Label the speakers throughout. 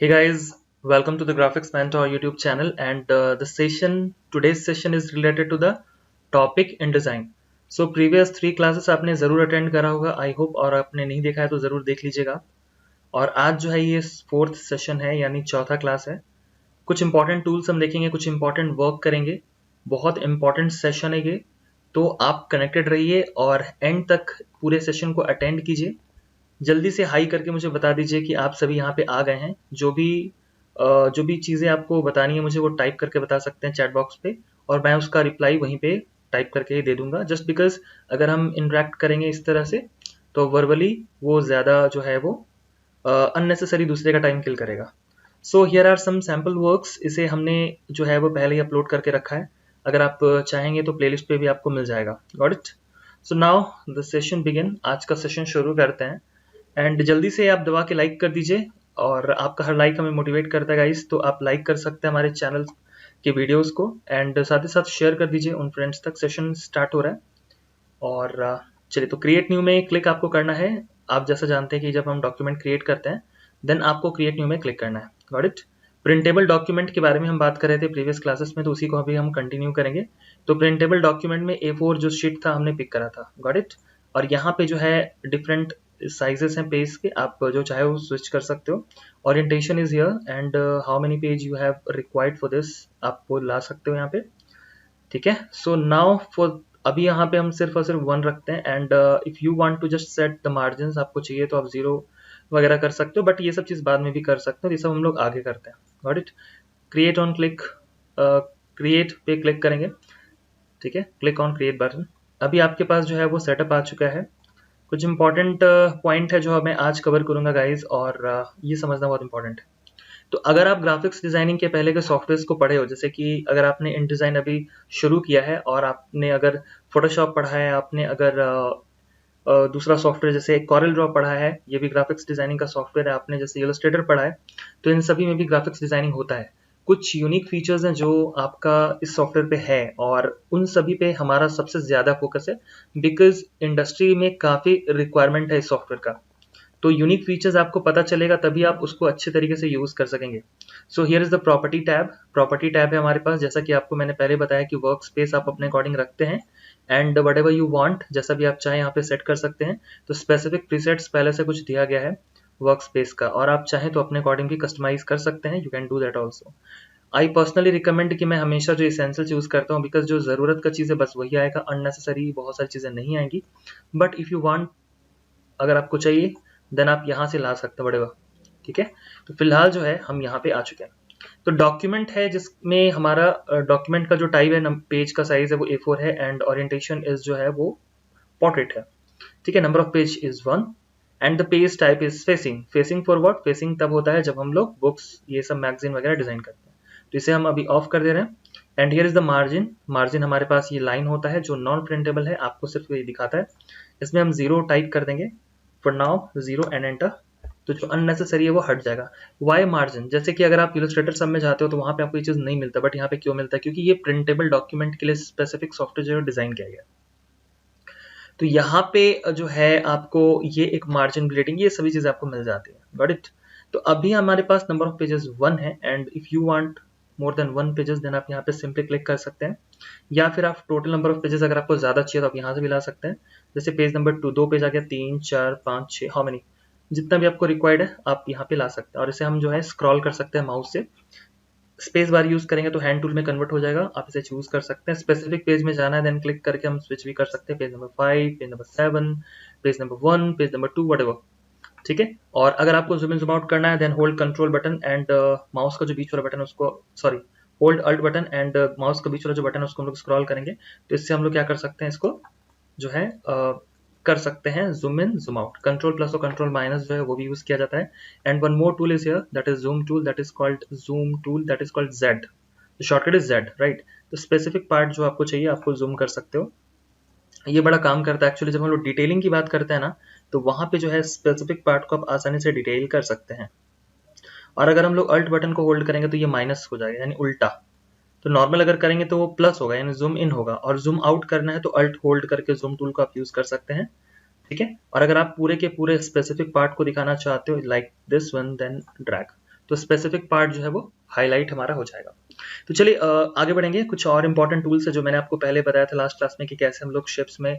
Speaker 1: Hey guys, welcome to the Graphics Mentor YouTube channel and today's session is related to the topic in design. So previous 3 classes आपने ज़रूर attend करा होगा I hope, और आपने नहीं देखा है तो ज़रूर देख लीजिएगा। और आज जो है ये 4th सेशन है, यानी चौथा क्लास है। कुछ इंपॉर्टेंट टूल्स हम देखेंगे, कुछ इंपॉर्टेंट वर्क करेंगे। बहुत इंपॉर्टेंट सेशन है ये, तो आप कनेक्टेड रहिए और एंड तक पूरे सेशन को अटेंड कीजिए। जल्दी से हाई करके मुझे बता दीजिए कि आप सभी यहाँ पे आ गए हैं। जो भी चीज़ें आपको बतानी है मुझे वो टाइप करके बता सकते हैं चैट बॉक्स पे, और मैं उसका रिप्लाई वहीं पे टाइप करके ही दे दूंगा। जस्ट बिकॉज अगर हम इंटरेक्ट करेंगे इस तरह से तो वर्बली वो ज़्यादा जो है वो अननेसेसरी दूसरे का टाइम किल करेगा। So here are some sample works. इसे हमने जो है वो पहले ही अपलोड करके रखा है, अगर आप चाहेंगे तो प्लेलिस्ट पे भी आपको मिल जाएगा। Got it? So now the session begin. आज का सेशन शुरू करते हैं। एंड जल्दी से आप दबा के लाइक कर दीजिए, और आपका हर लाइक हमें मोटिवेट करता है गाइस। तो आप लाइक कर सकते हैं हमारे चैनल के वीडियोस को, एंड साथ ही साथ शेयर कर दीजिए उन फ्रेंड्स तक। सेशन स्टार्ट हो रहा है। और चलिए, तो क्रिएट न्यू में क्लिक आपको करना है। आप जैसा जानते हैं कि जब हम डॉक्यूमेंट क्रिएट करते हैं देन आपको क्रिएट न्यू में क्लिक करना है। Got it? प्रिंटेबल डॉक्यूमेंट के बारे में हम बात कर रहे थे प्रीवियस क्लासेस में, तो उसी को अभी हम कंटिन्यू करेंगे। तो प्रिंटेबल डॉक्यूमेंट में A4 जो शीट था हमने पिक करा था। Got it? और यहाँ पे जो है डिफरेंट साइजेस हैं पेज के, आप जो चाहे वो स्विच कर सकते हो। Orientation is here and how many page you have required for this, आप वो ला सकते हो यहाँ पे। ठीक है। सो नाउ फॉर अभी यहाँ पे हम सिर्फ और सिर्फ 1 रखते हैं। And if you want to just set the margin, आपको चाहिए तो आप 0 वगैरह कर सकते हो, बट ये सब चीज़ बाद में भी कर सकते हो। ये सब हम लोग आगे करते हैं। Got it? Create on click, create पे क्लिक करेंगे। ठीक है, क्लिक ऑन क्रिएट बटन। अभी आपके पास जो है वो सेटअप आ चुका है। कुछ इंपॉर्टेंट पॉइंट है जो मैं आज कवर करूंगा गाइज, और ये समझना बहुत इंपॉर्टेंट है। तो अगर आप ग्राफिक्स डिजाइनिंग के पहले के सॉफ्टवेयर को पढ़े हो, जैसे कि अगर आपने इन डिजाइन अभी शुरू किया है, और आपने अगर फोटोशॉप पढ़ा है, आपने अगर दूसरा सॉफ्टवेयर जैसे कॉरल ड्रॉ पढ़ा है, ये भी ग्राफिक्स डिजाइनिंग का सॉफ्टवेयर है, आपने जैसे इलस्ट्रेटर पढ़ा है, तो इन सभी में भी ग्राफिक्स डिजाइनिंग होता है। कुछ यूनिक फीचर्स हैं जो आपका इस सॉफ्टवेयर पे है, और उन सभी पे हमारा सबसे ज्यादा फोकस है, बिकॉज इंडस्ट्री में काफी रिक्वायरमेंट है इस सॉफ्टवेयर का। तो यूनिक फीचर्स आपको पता चलेगा तभी आप उसको अच्छे तरीके से यूज कर सकेंगे। So here is the property tab. Property tab है हमारे पास, जैसा कि आपको मैंने पहले बताया कि वर्क स्पेस आप अपने अकॉर्डिंग रखते हैं, and what ever you want, जैसा भी आप चाहें यहाँ पे सेट कर सकते हैं। तो स्पेसिफिक प्रीसेट्स पहले से कुछ दिया गया है वर्क स्पेस का, और आप चाहें तो अपने अकॉर्डिंग भी कस्टमाइज कर सकते हैं। You can do that also. I personally recommend कि मैं हमेशा जो इसेंशियल यूज करता हूँ, बिकॉज जो जरूरत का चीज़ है बस वही आएगा, अननेसेसरी बहुत सारी चीज़ें नहीं आएंगी। बट इफ यू वांट, अगर आपको चाहिए देन आप यहाँ से ला सकते हो बड़ेगा। ठीक है, तो फिलहाल जो है हम यहाँ पे आ चुके हैं। तो डॉक्यूमेंट है जिसमें हमारा डॉक्यूमेंट का जो टाइप है, पेज का साइज है वो A4 है, एंड ओरिएंटेशन इज जो है वो पोर्ट्रेट है। ठीक है, number of page is 1, and the page type is facing. Facing for what? Facing तब होता है जब हम लोग बुक्स, ये सब मैगजीन वगैरह डिजाइन करते हैं। तो इसे हम अभी ऑफ कर दे रहे हैं। And here is the margin. Margin हमारे पास ये लाइन होता है जो नॉन प्रिंटेबल है, आपको सिर्फ ये दिखाता है। इसमें हम 0 टाइप कर देंगे फॉर नाउ, 0 एंड एंटर। तो जो अननेसेसरी है वो हट जाएगा। Why margin? जैसे कि अगर आप इलस्ट्रेटर सब में जाते हो तो वहां पे आपको ये चीज नहीं मिलता, बट यहाँ पे क्यों मिलता है? क्योंकि ये प्रिंटेबल डॉक्यूमेंट के लिए स्पेसिफिक सॉफ्टवेयर जो डिजाइन किया गया। तो यहाँ पे जो है आपको ये एक मार्जिन ग्रेडिंग, ये सभी चीजें आपको मिल जाती है। Got it? तो अभी हमारे पास नंबर ऑफ पेजेस 1 है, and if you want more than 1 pages then आप यहाँ पे सिंपली क्लिक कर सकते हैं, या फिर आप टोटल नंबर ऑफ पेजेस अगर आपको ज्यादा चाहिए तो आप यहाँ से भी ला सकते हैं। जैसे पेज नंबर 2, 2 पेज आ गया, 3, 4, 5, 6, हाउ मेनी, जितना भी आपको रिक्वायर्ड है आप यहाँ पे ला सकते हैं। और इसे हम जो है स्क्रॉल कर सकते हैं माउस से। स्पेस बार यूज करेंगे तो हैंड टूल में कन्वर्ट हो जाएगा, आप इसे चूज कर सकते हैं। स्पेसिफिक पेज में जाना है देन क्लिक करके हम स्विच भी कर सकते हैं। Page number 5, page number 7, page number 1, page number 2, what ever. ठीक है। और अगर आपको जूम इन जूम आउट करना है then hold control button and mouse का जो बीच वाला बटन है उसको, sorry, hold alt button and mouse का बीच वाला जो बटन है उसको हम लोग स्क्रॉल करेंगे। तो इससे हम लोग क्या कर सकते हैं, इसको जो है कर सकते हैं zoom in zoom out. Control plus और कंट्रोल माइनस जो है वो भी यूज किया जाता है। And one more tool is here, that is zoom tool, that is called zoom tool, that is called Z. Shortcut is Z, right? तो specific part जो आपको चाहिए आपको जूम कर सकते हो। ये बड़ा काम करता है एक्चुअली। जब हम लोग डिटेलिंग की बात करते हैं ना, तो वहां पे जो है स्पेसिफिक पार्ट को आप आसानी से डिटेल कर सकते हैं। और अगर हम लोग अल्ट बटन को होल्ड करेंगे तो ये माइनस हो जाएगा, यानी उल्टा। तो नॉर्मल अगर करेंगे तो वो प्लस होगा, यानी जूम इन होगा। और जूम आउट करना है तो अल्ट होल्ड करके जूम टूल को आप यूज कर सकते हैं। ठीक है। और अगर आप पूरे के पूरे स्पेसिफिक पार्ट को दिखाना चाहते हो like this one, then drag. तो स्पेसिफिक पार्ट जो है वो हाईलाइट हमारा हो जाएगा। तो चलिए आगे बढ़ेंगे। कुछ और इंपॉर्टेंट टूल्स है जो मैंने आपको पहले बताया था लास्ट क्लास में कि कैसे हम लोग शेप्स में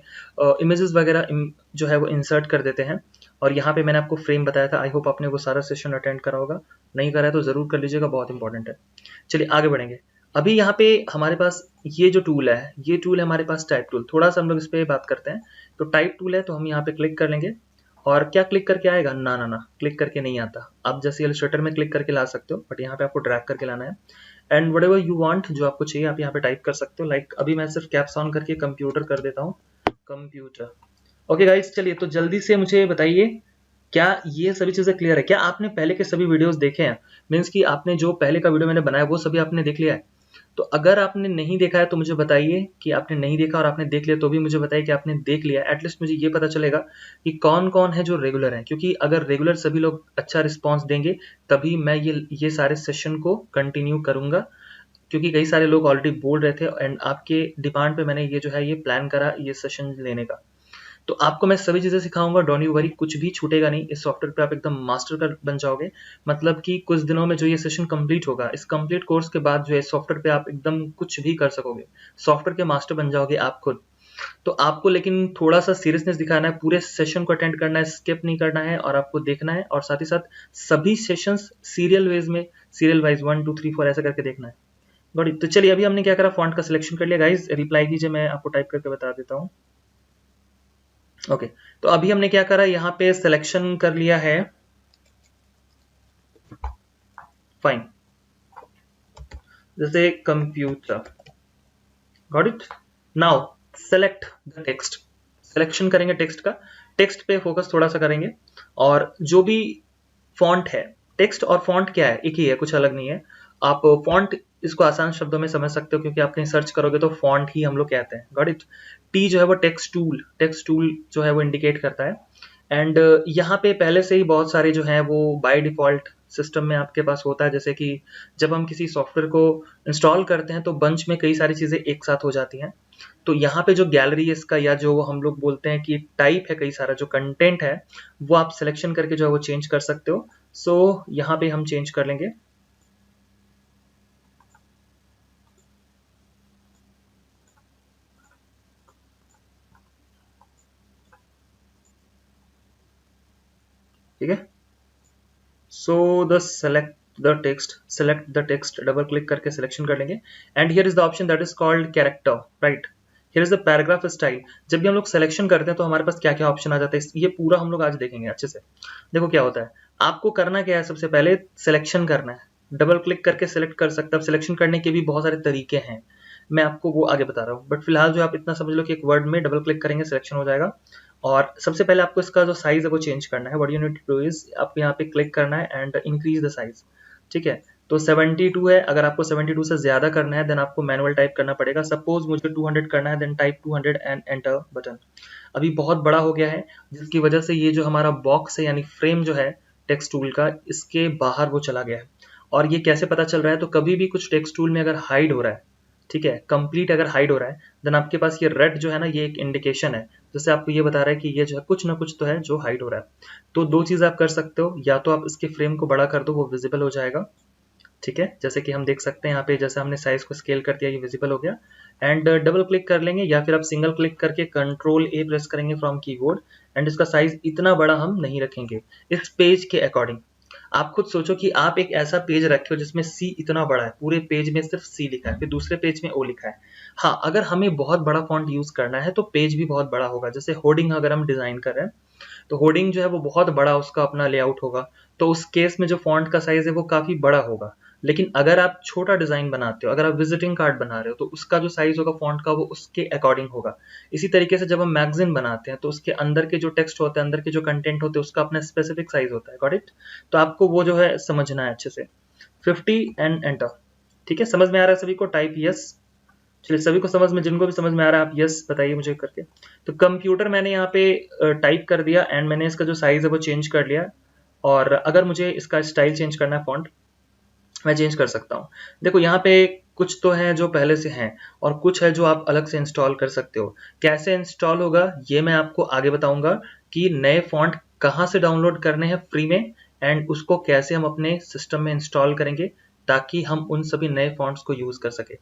Speaker 1: इमेजेस वगैरह जो है वो इंसर्ट कर देते हैं। और यहाँ पे मैंने आपको फ्रेम बताया था। आई होप आपने वो सारा सेशन अटेंड करा होगा, नहीं करा है तो जरूर कर लीजिएगा, बहुत इंपॉर्टेंट है। चलिए आगे बढ़ेंगे। अभी यहाँ पे हमारे पास ये जो टूल है, ये टूल है हमारे पास टाइप टूल। थोड़ा सा हम लोग इस पे बात करते हैं। तो टाइप टूल है, तो हम यहाँ पे क्लिक कर लेंगे और क्या क्लिक करके आएगा, ना ना ना क्लिक करके नहीं आता। आप जैसे इलस्ट्रेटर में क्लिक करके ला सकते हो, बट यहाँ पे आपको ड्रैग करके लाना है। And what ever you want, जो आपको चाहिए आप यहाँ पे टाइप कर सकते हो। लाइक अभी मैं सिर्फ कैप्स ऑन करके कंप्यूटर कर देता हूँ, कंप्यूटर। ओके गाइस, चलिए तो जल्दी से मुझे बताइए, क्या ये सभी चीजें क्लियर है? क्या आपने पहले के सभी वीडियोस देखे हैं? मीन्स कि आपने जो पहले का वीडियो मैंने बनाया वो सभी आपने देख लिया है? तो अगर आपने नहीं देखा है तो मुझे बताइए कि आपने नहीं देखा, और आपने देख लिया तो भी मुझे बताइए कि आपने देख लिया। एटलीस्ट मुझे ये पता चलेगा कि कौन कौन है जो रेगुलर है, क्योंकि अगर रेगुलर सभी लोग अच्छा रिस्पॉन्स देंगे तभी मैं ये सारे सेशन को कंटिन्यू करूंगा। क्योंकि कई सारे लोग ऑलरेडी बोल रहे थे एंड आपके डिमांड पे मैंने ये जो है ये प्लान करा ये सेशन लेने का। तो आपको मैं सभी चीजें सिखाऊंगा, डोंट यू वरी, कुछ भी छूटेगा नहीं। इस सॉफ्टवेयर पे आप एकदम मास्टर कर बन जाओगे। मतलब कि कुछ दिनों में जो ये सेशन कंप्लीट होगा, इस कंप्लीट कोर्स के बाद जो है सॉफ्टवेयर पे आप एकदम कुछ भी कर सकोगे, सॉफ्टवेयर के मास्टर बन जाओगे आप खुद। तो आपको लेकिन थोड़ा सा सीरियसनेस दिखाना है, पूरे सेशन को अटेंड करना है, स्किप नहीं करना है, और आपको देखना है, और साथ ही साथ सभी सेशंस सीरियल वेज में, सीरियल वाइज 1 2 3 4 ऐसा करके देखना है। Got it. तो चलिए अभी हमने क्या करा, फॉन्ट का सिलेक्शन कर लिया। गाइज रिप्लाई कीजिए, मैं आपको टाइप करके बता देता हूँ। ओके तो अभी हमने क्या करा, यहाँ पे सिलेक्शन कर लिया है, फाइन, जैसे computer. Got it. Now select the text. Selection करेंगे टेक्स्ट का, टेक्स्ट पे फोकस थोड़ा सा करेंगे। और जो भी फॉन्ट है, टेक्स्ट और फॉन्ट क्या है, एक ही है, कुछ अलग नहीं है। आप फॉन्ट इसको आसान शब्दों में समझ सकते हो, क्योंकि आप कहीं सर्च करोगे तो फॉन्ट ही हम लोग कहते हैं। Got it. टी जो है वो टेक्स्ट टूल जो है वो इंडिकेट करता है। एंड यहाँ पे पहले से ही बहुत सारे जो हैं वो बाय डिफॉल्ट सिस्टम में आपके पास होता है। जैसे कि जब हम किसी सॉफ्टवेयर को इंस्टॉल करते हैं तो बंच में कई सारी चीजें एक साथ हो जाती हैं। तो यहाँ पे जो गैलरी है इसका, या जो हम लोग बोलते हैं कि टाइप है, कई सारा जो कंटेंट है वो आप सिलेक्शन करके जो है वो चेंज कर सकते हो। सो यहाँ पे हम चेंज कर लेंगे। ठीक है। So the select the text, double click करके सिलेक्शन कर लेंगे। And here is the option that is called character, right. Here is the paragraph style. जब भी हम लोग सिलेक्शन करते हैं तो हमारे पास क्या क्या ऑप्शन आ जाता है, ये पूरा हम लोग आज देखेंगे अच्छे से। देखो क्या होता है, आपको करना क्या है, सबसे पहले सिलेक्शन करना है, डबल क्लिक करके सिलेक्ट कर सकते हैं। अब सिलेक्शन करने के भी बहुत सारे तरीके हैं, मैं आपको वो आगे बता रहा हूँ। बट फिलहाल जो आप इतना समझ लो कि एक वर्ड में डबल क्लिक करेंगे सिलेक्शन हो जाएगा। और सबसे पहले आपको इसका जो साइज है वो चेंज करना है। What you need to do is, आप यहाँ पे क्लिक करना है एंड इंक्रीज द साइज। ठीक है, तो 72 है। अगर आपको 72 से ज्यादा करना है देन आपको मैनुअल टाइप करना पड़ेगा। सपोज मुझे 200 करना है, then type 200 and enter button. अभी बहुत बड़ा हो गया है, जिसकी वजह से ये जो हमारा बॉक्स है यानी फ्रेम जो है टेक्स्ट टूल का, इसके बाहर वो चला गया है। और ये कैसे पता चल रहा है, तो कभी भी कुछ टेक्स्ट टूल में अगर हाइड हो रहा है, ठीक है, कंप्लीट अगर हाइड हो रहा है, देन आपके पास ये रेड जो है ना, ये एक इंडिकेशन है, जैसे आपको ये बता रहा है कि ये जो है कुछ ना कुछ तो है जो हाइड हो रहा है। तो दो चीज आप कर सकते हो, या तो आप इसके फ्रेम को बड़ा कर दो, वो विजिबल हो जाएगा। ठीक है, जैसे कि हम देख सकते हैं यहाँ पे, जैसे हमने साइज को स्केल कर दिया, ये विजिबल हो गया। एंड डबल क्लिक कर लेंगे, या फिर आप सिंगल क्लिक करके कंट्रोल ए प्रेस करेंगे फ्रॉम कीबोर्ड। एंड इसका साइज इतना बड़ा हम नहीं रखेंगे, इस पेज के अकॉर्डिंग। आप खुद सोचो कि आप एक ऐसा पेज रखे हो जिसमें सी इतना बड़ा है, पूरे पेज में सिर्फ सी लिखा है, फिर दूसरे पेज में ओ लिखा है। हाँ, अगर हमें बहुत बड़ा फॉन्ट यूज करना है तो पेज भी बहुत बड़ा होगा। जैसे होर्डिंग अगर हम डिजाइन कर रहे हैं तो होर्डिंग जो है वो बहुत बड़ा उसका अपना लेआउट होगा, तो उस केस में जो फॉन्ट का साइज है वो काफी बड़ा होगा। लेकिन अगर आप छोटा डिजाइन बनाते हो, अगर आप विजिटिंग कार्ड बना रहे हो, तो उसका जो साइज होगा फॉन्ट का वो उसके अकॉर्डिंग होगा। इसी तरीके से जब हम मैगजीन बनाते हैं तो उसके अंदर के जो टेक्स्ट होते हैं, अंदर के जो कंटेंट होते हैं, उसका अपना स्पेसिफिक साइज होता है। Got it. तो आपको वो जो है समझना है अच्छे से। 50 एंड एंटर। ठीक है, समझ में आ रहा है सभी को? Type yes. चलिए सभी को समझ में, जिनको भी समझ में आ रहा है आप यस बताइए मुझे करके। तो कंप्यूटर मैंने यहाँ पे टाइप कर दिया एंड मैंने इसका जो साइज है वो चेंज कर लिया। और अगर मुझे इसका स्टाइल चेंज करना है, फॉन्ट, मैं चेंज कर सकता हूँ। देखो यहाँ पे कुछ तो है जो पहले से हैं और कुछ है जो आप अलग से इंस्टॉल कर सकते हो। कैसे इंस्टॉल होगा ये मैं आपको आगे बताऊंगा, कि नए फॉन्ट कहाँ से डाउनलोड करने हैं फ्री में, एंड उसको कैसे हम अपने सिस्टम में इंस्टॉल करेंगे ताकि हम उन सभी नए फॉन्ट्स को यूज कर सके।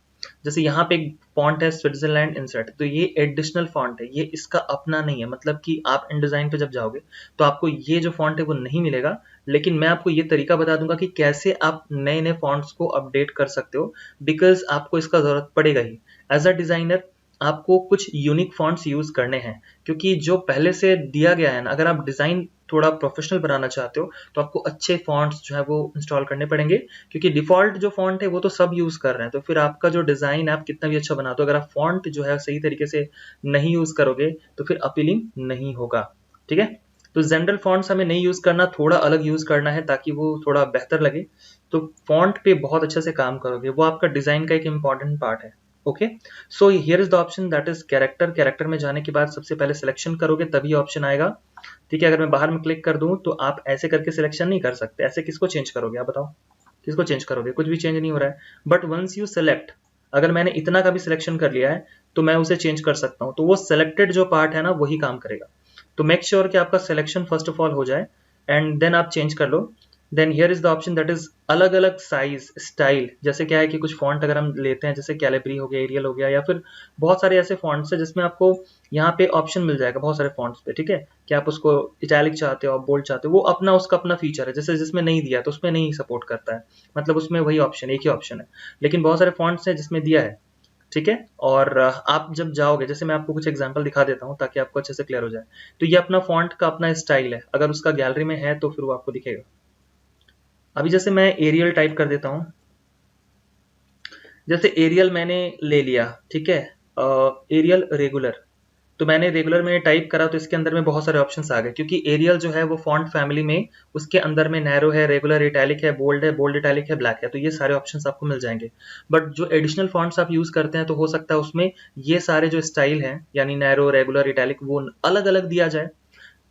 Speaker 1: जैसे यहाँ पे एक फॉन्ट है स्विट्जरलैंड इंसर्ट, तो ये एडिशनल फॉन्ट है, ये इसका अपना नहीं है, मतलब कि आप InDesign पे जब जाओगे तो आपको ये जो फॉन्ट है वो नहीं मिलेगा, लेकिन मैं आपको ये तरीका बता दूंगा कि कैसे आप नए नए फॉन्ट्स को अपडेट कर सकते हो, बिकॉज आपको इसका जरूरत पड़ेगा ही। एज अ डिजाइनर आपको कुछ यूनिक फॉन्ट्स यूज करने हैं, क्योंकि जो पहले से दिया गया है ना, अगर आप डिजाइन थोड़ा प्रोफेशनल बनाना चाहते हो तो आपको अच्छे फॉन्ट्स जो है वो इंस्टॉल करने पड़ेंगे, क्योंकि डिफॉल्ट जो फॉन्ट है वो तो सब यूज कर रहे हैं, तो फिर आपका जो डिजाइन आप कितना भी अच्छा बना दो, अगर आप फॉन्ट जो है सही तरीके से नहीं यूज करोगे तो फिर अपीलिंग नहीं होगा। ठीक है, तो जनरल फॉन्ट्स हमें नहीं यूज करना, थोड़ा अलग यूज करना है ताकि वो थोड़ा बेहतर लगे। तो फॉन्ट पे बहुत अच्छे से काम करोगे, वो आपका डिजाइन का एक इंपॉर्टेंट पार्ट है। Okay, so here is the option that is character. Character में जाने के बाद सबसे पहले सिलेक्शन करोगे तभी ऑप्शन आएगा। ठीक है, अगर मैं बाहर में क्लिक कर दूं तो आप ऐसे करके सिलेक्शन नहीं कर सकते, ऐसे किसको चेंज करोगे आप बताओ, किसको चेंज करोगे, कुछ भी चेंज नहीं हो रहा है। बट वंस यू सेलेक्ट, अगर मैंने इतना का भी सिलेक्शन कर लिया है तो मैं उसे चेंज कर सकता हूं, तो वो सिलेक्टेड जो पार्ट है ना वही काम करेगा। तो मेक श्योर कि आपका सिलेक्शन फर्स्ट ऑफ ऑल हो जाए एंड देन आप चेंज कर लो। Then here is the option that is अलग अलग साइज स्टाइल। जैसे क्या है कि कुछ फॉन्ट अगर हम लेते हैं, जैसे कैलिब्री हो गया, एरियल हो गया, या फिर बहुत सारे ऐसे फॉन्ट्स है जिसमें आपको यहाँ पे ऑप्शन मिल जाएगा बहुत सारे फॉन्ट्स पे। ठीक है, कि आप उसको इटैलिक चाहते हो, आप बोल्ड चाहते हो, वो अपना उसका अपना फीचर है। जैसे जिसमें नहीं दिया तो उसमें नहीं सपोर्ट करता है, मतलब उसमें वही ऑप्शन, एक ही ऑप्शन है, लेकिन बहुत सारे फॉन्ट्स है जिसमें दिया है। ठीक है, और आप जब जाओगे, जैसे मैं आपको कुछ एग्जांपल दिखा देता हूँ ताकि आपको अच्छे से क्लियर हो जाए। तो ये अपना फॉन्ट का अपना स्टाइल है, अगर उसका गैलरी में है तो फिर वो आपको दिखेगा। अभी जैसे मैं एरियल टाइप कर देता हूं, जैसे एरियल मैंने ले लिया, ठीक है, एरियल रेगुलर, तो मैंने रेगुलर में टाइप करा तो इसके अंदर में बहुत सारे ऑप्शंस आ गए, क्योंकि एरियल जो है वो फॉन्ट फैमिली में उसके अंदर में नैरो है, रेगुलर, इटैलिक है, बोल्ड इटैलिक है, ब्लैक है, तो ये सारे ऑप्शंस आपको मिल जाएंगे। बट जो एडिशनल फॉन्ट्स आप यूज करते हैं तो हो सकता है उसमें ये सारे जो स्टाइल हैं, यानी नैरो, रेगुलर, इटैलिक, वो अलग अलग दिया जाए,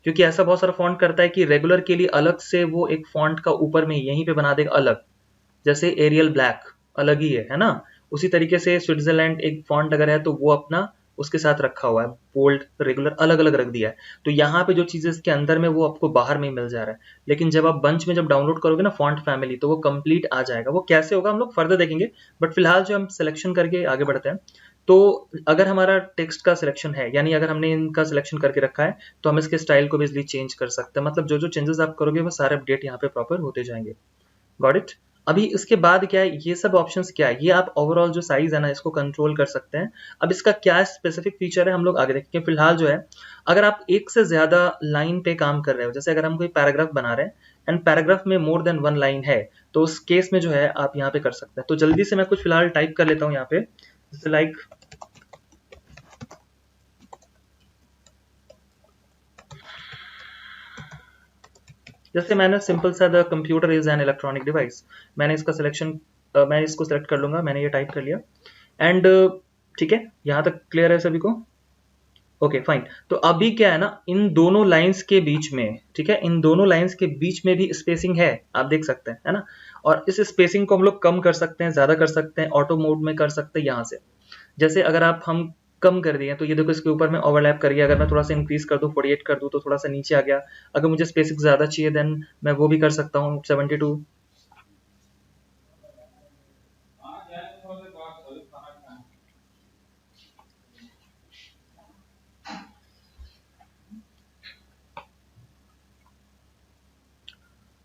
Speaker 1: क्योंकि ऐसा बहुत सारा फॉन्ट करता है कि रेगुलर के लिए अलग से वो एक फॉन्ट का ऊपर में यहीं पे बना देगा अलग, जैसे एरियल ब्लैक अलग ही है ना। उसी तरीके से स्विट्जरलैंड एक फॉन्ट अगर है तो वो अपना उसके साथ रखा हुआ है, बोल्ड, रेगुलर अलग अलग रख दिया है। तो यहाँ पे जो चीजें इसके अंदर में वो आपको बाहर में ही मिल जा रहा है, लेकिन जब आप बंच में जब डाउनलोड करोगे ना फॉन्ट फैमिली, तो वो कंप्लीट आ जाएगा। वो कैसे होगा हम लोग फर्दर देखेंगे, बट फिलहाल जो हम सिलेक्शन करके आगे बढ़ते हैं, तो अगर हमारा टेक्स्ट का सिलेक्शन है, यानी अगर हमने इनका सिलेक्शन करके रखा है, तो हम इसके स्टाइल को भी इजिली चेंज कर सकते हैं, मतलब जो जो चेंजेस आप करोगे वो सारे अपडेट यहाँ पे प्रॉपर होते जाएंगे। Got it. अभी इसके बाद क्या है, ये सब ऑप्शंस क्या है, ये आप ओवरऑल जो साइज है ना इसको कंट्रोल कर सकते हैं। अब इसका क्या स्पेसिफिक फीचर है हम लोग आगे देखेंगे। फिलहाल जो है, अगर आप एक से ज्यादा लाइन पे काम कर रहे हो, जैसे अगर हम कोई पैराग्राफ बना रहे हैं एंड पैराग्राफ में मोर देन वन लाइन है, तो उस केस में जो है आप यहाँ पे कर सकते हैं। तो जल्दी से मैं कुछ फिलहाल टाइप कर लेता हूँ यहाँ पे, जैसे लाइक जैसे मैंने सिंपल सा the computer is an electronic device, मैंने इसका सिलेक्शन, मैं इसको सिलेक्ट कर लूंगा, मैंने ये टाइप कर लिया एंड ठीक है, यहाँ तक क्लियर है सभी को। Okay fine. तो अभी क्या है ना, इन दोनों लाइंस के बीच में, ठीक है, इन दोनों लाइंस के बीच में भी स्पेसिंग है, आप देख सकते हैं, है ना। और इस स्पेसिंग को हम लोग कम कर सकते हैं, ज्यादा कर सकते हैं, ऑटो मोड में कर सकते हैं यहाँ से। जैसे अगर आप हम कम कर दिए तो ये देखो इसके ऊपर में ओवरलैप कर गया, अगर मैं थोड़ा सा इंक्रीज कर दूं 48 कर दूं तो थोड़ा सा नीचे आ गया। अगर मुझे स्पेसिंग ज्यादा चाहिए देन मैं वो भी कर सकता हूँ 72।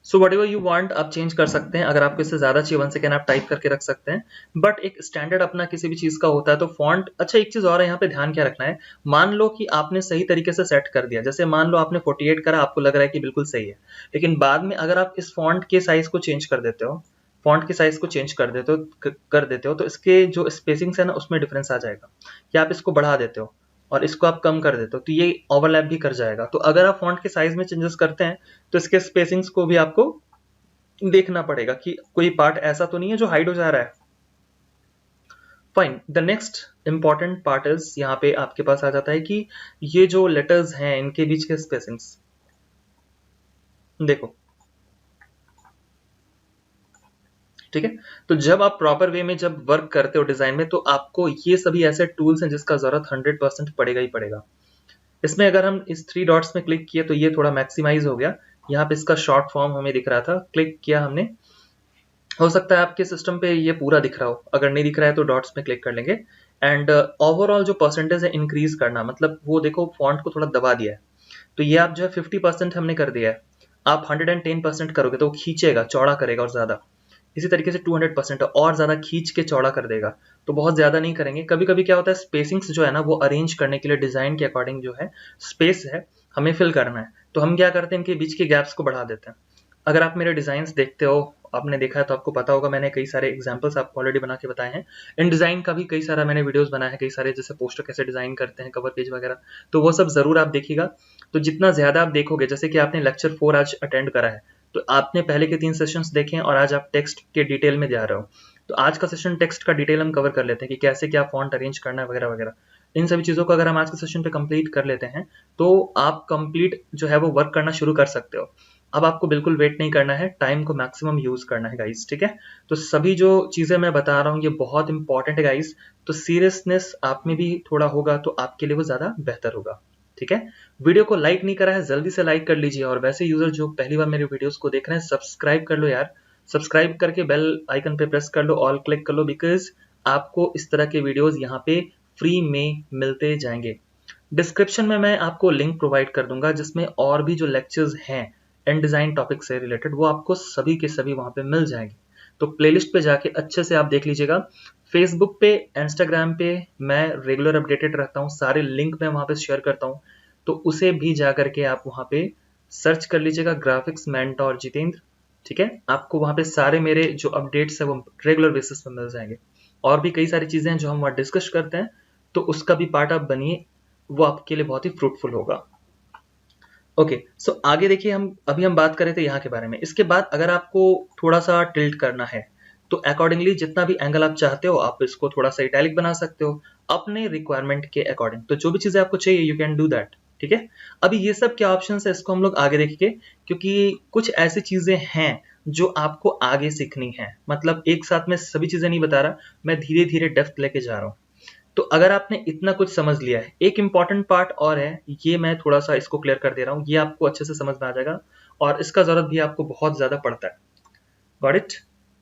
Speaker 1: So what ever you want आप चेंज कर सकते हैं, अगर आपको इससे ज्यादा चाहिए 1 सेकेंड आप टाइप करके रख सकते हैं, बट एक स्टैंडर्ड अपना किसी भी चीज का होता है। तो फॉन्ट, अच्छा एक चीज और है यहाँ पे ध्यान क्या रखना है, मान लो कि आपने सही तरीके से सेट कर दिया, जैसे मान लो आपने 48 करा, आपको लग रहा है कि बिल्कुल सही है, लेकिन बाद में अगर आप इस फॉन्ट के साइज को चेंज कर देते हो, फॉन्ट के साइज को चेंज कर देते हो तो इसके जो स्पेसिंग्स है ना उसमें डिफरेंस आ जाएगा, या आप इसको बढ़ा देते हो और इसको आप कम कर देते हो तो ये ओवरलैप भी कर जाएगा। तो अगर आप फॉन्ट के साइज में चेंजेस करते हैं तो इसके स्पेसिंग्स को भी आपको देखना पड़ेगा कि कोई पार्ट ऐसा तो नहीं है जो हाइड हो जा रहा है। Fine, the next important part is, यहाँ पे आपके पास आ जाता है कि ये जो लेटर्स हैं इनके बीच के स्पेसिंग्स देखो, ठीक है। तो जब आप प्रॉपर वे में जब वर्क करते हो डिजाइन में, तो आपको ये सभी ऐसे टूल्स हैं जिसका जरूरत 100% पड़ेगा ही पड़ेगा। इसमें अगर हम इस 3 डॉट्स में क्लिक किए तो ये थोड़ा मैक्सिमाइज हो गया, यहाँ पे इसका शॉर्ट फॉर्म हमें दिख रहा था, क्लिक किया हमने। हो सकता है आपके सिस्टम पे ये पूरा दिख रहा हो, अगर नहीं दिख रहा है तो डॉट्स में क्लिक कर लेंगे। एंड ओवरऑल जो परसेंटेज है इंक्रीज करना, मतलब वो देखो फॉन्ट को थोड़ा दबा दिया है, तो ये आप जो है 50% हमने कर दिया है। आप 110% करोगे तो वो खींचेगा, चौड़ा करेगा और ज्यादा। इसी तरीके से 200% और ज्यादा खींच के चौड़ा कर देगा। तो बहुत ज्यादा नहीं करेंगे। कभी कभी क्या होता है, स्पेसिंग्स जो है ना वो अरेंज करने के लिए डिजाइन के अकॉर्डिंग जो है स्पेस है हमें फिल करना है, तो हम क्या करते हैं, इनके बीच के गैप्स को बढ़ा देते हैं। अगर आप मेरे डिजाइन देखते हो, आपने देखा है तो आपको पता होगा, मैंने कई सारे एग्जांपल्स आपको ऑलरेडी बना के बताए हैं। इन डिजाइन का भी कई सारा मैंने वीडियोस बनाए हैं, कई सारे, जैसे पोस्टर कैसे डिजाइन करते हैं, कवर पेज वगैरह, तो वो सब जरूर आप देखिएगा। तो जितना ज्यादा आप देखोगे, जैसे कि आपने लेक्चर 4 आज अटेंड करा है, तो आपने पहले के 3 सेशंस देखे हैं और आज आप टेक्स्ट के डिटेल में जा रहे हो, तो आज का सेशन टेक्स्ट का डिटेल हम कवर कर लेते हैं कि कैसे क्या फॉन्ट अरेंज करना है वगैरह वगैरह। इन सभी चीजों को अगर हम आज के सेशन पे कंप्लीट कर लेते हैं तो आप कंप्लीट जो है वो वर्क करना शुरू कर सकते हो। अब आपको बिल्कुल वेट नहीं करना है, टाइम को मैक्सिमम यूज करना है गाइस, ठीक है। तो सभी जो चीजें मैं बता रहा हूँ ये बहुत इंपॉर्टेंट है गाइस, तो सीरियसनेस आप में भी थोड़ा होगा तो आपके लिए वो ज्यादा बेहतर होगा, ठीक है। वीडियो को लाइक नहीं करा है जल्दी से लाइक कर लीजिए, और वैसे यूजर जो पहली बार मेरे वीडियोस को देख रहे हैं सब्सक्राइब कर लो यार, सब्सक्राइब करके बेल आइकन पे प्रेस कर लो, ऑल क्लिक कर लो, बिकॉज आपको इस तरह के वीडियोस यहाँ पे फ्री में मिलते जाएंगे। डिस्क्रिप्शन में मैं आपको लिंक प्रोवाइड कर दूंगा जिसमें और भी जो लेक्चर्स हैं एंड डिजाइन टॉपिक से रिलेटेड वो आपको सभी के सभी वहां पे मिल जाएंगे। तो प्लेलिस्ट पे जाके अच्छे से आप देख लीजिएगा। फेसबुक पे, इंस्टाग्राम पे मैं रेगुलर अपडेटेड रहता हूँ, सारे लिंक मैं वहां पे शेयर करता हूँ, तो उसे भी जा करके आप वहां पे सर्च कर लीजिएगा, ग्राफिक्स मेंटोर जितेंद्र, ठीक है। आपको वहां पे सारे मेरे जो अपडेट्स है वो रेगुलर बेसिस पे मिल जाएंगे। और भी कई सारी चीजें हैं जो हम वहां डिस्कस करते हैं, तो उसका भी पार्ट आप बनिए, वो आपके लिए बहुत ही फ्रूटफुल होगा। ओके, सो आगे देखिए, हम बात कर रहे थे यहाँ के बारे में। इसके बाद अगर आपको थोड़ा सा टिल्ट करना है तो अकॉर्डिंगली जितना भी एंगल आप चाहते हो आप इसको थोड़ा सा इटैलिक बना सकते हो अपने रिक्वायरमेंट के अकॉर्डिंग। तो जो भी चीजें आपको चाहिए यू कैन डू दैट, ठीक है। अभी ये सब क्या ऑप्शन है इसको हम लोग आगे देखेंगे, क्योंकि कुछ ऐसी चीजें हैं जो आपको आगे सीखनी है। मतलब एक साथ में सभी चीजें नहीं बता रहा, मैं धीरे धीरे डेप्थ लेके जा रहा हूँ। तो अगर आपने इतना कुछ समझ लिया है, एक इंपॉर्टेंट पार्ट और है, ये मैं थोड़ा सा इसको क्लियर कर दे रहा हूँ, ये आपको अच्छे से समझ में आ जाएगा और इसका जरूरत भी आपको बहुत ज्यादा पड़ता है। Got it.